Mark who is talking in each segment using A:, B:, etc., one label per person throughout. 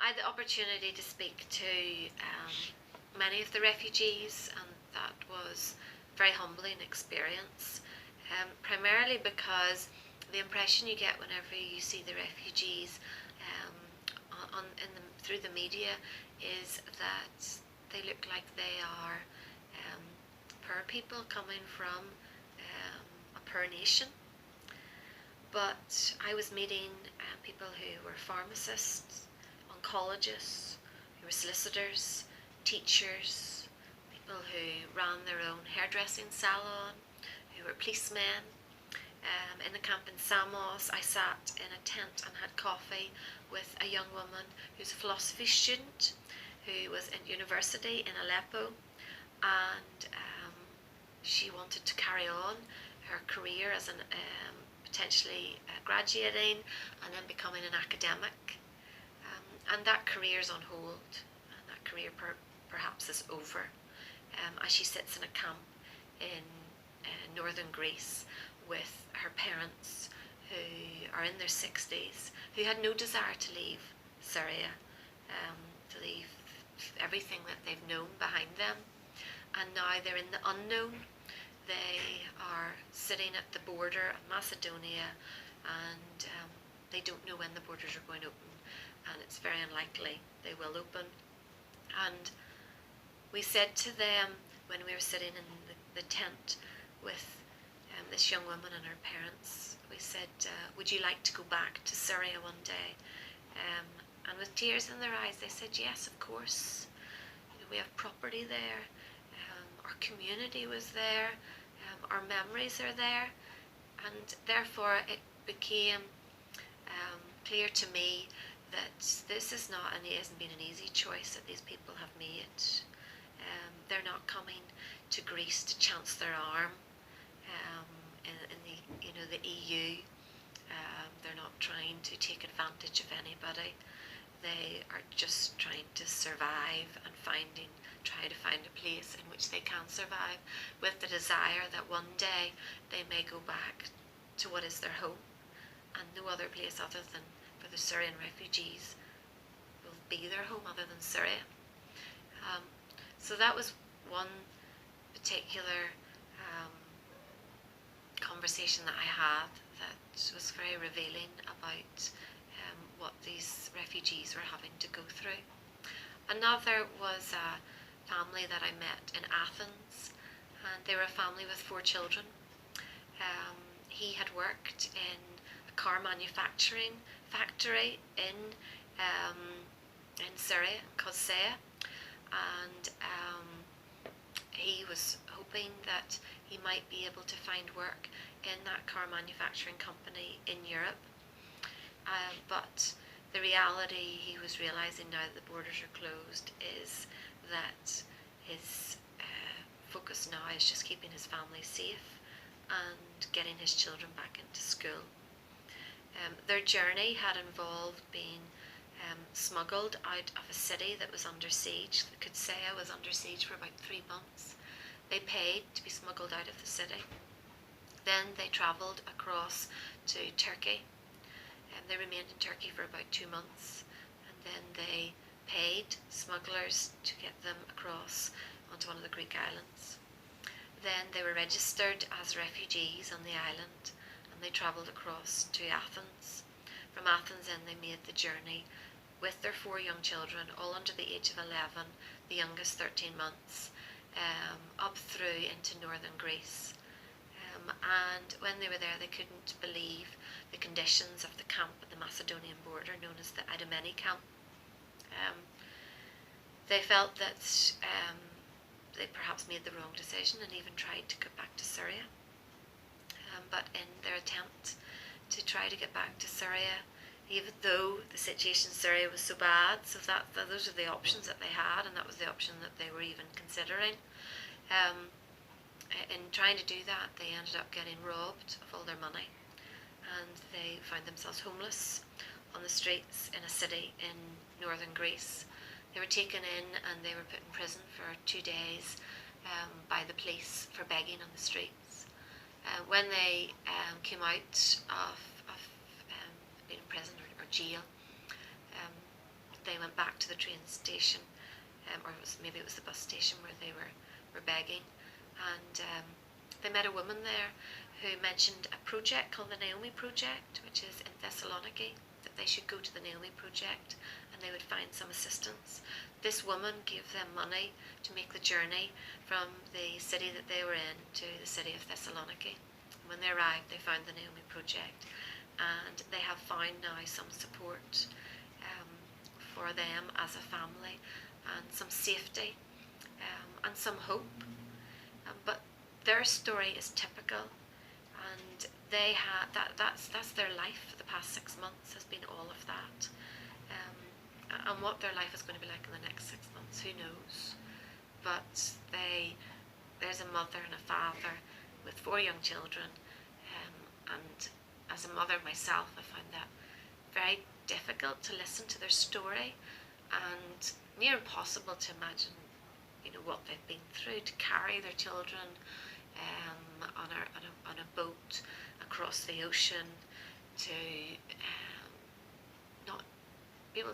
A: I had the opportunity to speak to many of the refugees, and that was a very humbling experience, primarily because the impression you get whenever you see the refugees through the media is that they look like they are poor people coming from a poor nation. But I was meeting people who were pharmacists, oncologists, who were solicitors, teachers, people who ran their own hairdressing salon, who were policemen. In the camp in Samos, I sat in a tent and had coffee with a young woman who's a philosophy student who was in university in Aleppo, and she wanted to carry on her career as an potentially graduating and then becoming an academic, and that career is on hold, and that career perhaps is over, as she sits in a camp in northern Greece with her parents who are in their 60s, who had no desire to leave Syria, to leave everything that they've known behind them, and now they're in the unknown. They are sitting at the border of Macedonia, and they don't know when the borders are going to open, and it's very unlikely they will open. And we said to them when we were sitting in the tent with this young woman and her parents, we said, would you like to go back to Syria one day? And with tears in their eyes they said, yes, of course. You know, we have property there, our community was there, our memories are there, and therefore it became clear to me that this is not, and it hasn't been an easy choice that these people have made. They're not coming to Greece to chance their arm in the EU. They're not trying to take advantage of anybody. They are just trying to survive and try to find a place in which they can survive, with the desire that one day they may go back to what is their home, and no other place other than for the Syrian refugees will be their home other than Syria. So that was one particular conversation that I had that was very revealing about what these refugees were having to go through. Another was a family that I met in Athens, and they were a family with 4 children. He had worked in a car manufacturing factory in Syria, in Kosea, and he was hoping that he might be able to find work in that car manufacturing company in Europe. But the reality he was realising now that the borders are closed is that his focus now is just keeping his family safe and getting his children back into school. Their journey had involved being smuggled out of a city that was under siege. Kosea was under siege for about 3 months. They paid to be smuggled out of the city. Then they travelled across to Turkey. They remained in Turkey for about 2 months, and then they paid smugglers to get them across onto one of the Greek islands. Then they were registered as refugees on the island, and they travelled across to Athens. From Athens then they made the journey with their 4 young children, all under the age of 11, the youngest 13 months, up through into northern Greece. And when they were there, they couldn't believe the conditions of the camp at the Macedonian border, known as the Idomeni camp. They felt that they perhaps made the wrong decision and even tried to go back to Syria. But in their attempt to try to get back to Syria, even though the situation in Syria was so bad, so those are the options that they had, and that was the option that they were even considering. In trying to do that, they ended up getting robbed of all their money, and they found themselves homeless on the streets in a city in northern Greece. They were taken in and they were put in prison for 2 days by the police for begging on the streets. When they came out of being in prison or jail, they went back to the train station, or maybe it was the bus station where they were begging, and they met a woman there who mentioned a project called the Naomi Project, which is in Thessaloniki, that they should go to the Naomi Project and they would find some assistance. This woman gave them money to make the journey from the city that they were in to the city of Thessaloniki. When they arrived, they found the Naomi Project, and they have found now some support for them as a family, and some safety, and some hope. But their story is typical, and they had that's their life for the past 6 months, has been all of that. And what their life is going to be like in the next 6 months, who knows? But there's a mother and a father with 4 young children, and as a mother myself, I found that very difficult to listen to their story, and near impossible to imagine, what they've been through, to carry their children on a boat across the ocean, to not be able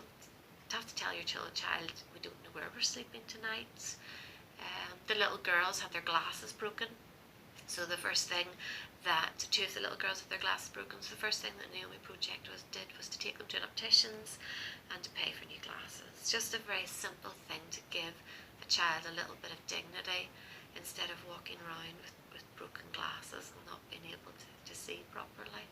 A: to have to tell your child, we don't know where we're sleeping tonight. The little girls had their glasses broken, so the first thing that 2 of the little girls had their glasses broken, so the first thing that Naomi Project did was to take them to an optician's and to pay for new glasses. Just a very simple thing to give a child a little bit of dignity, instead of walking around with broken glasses and not being able to see properly.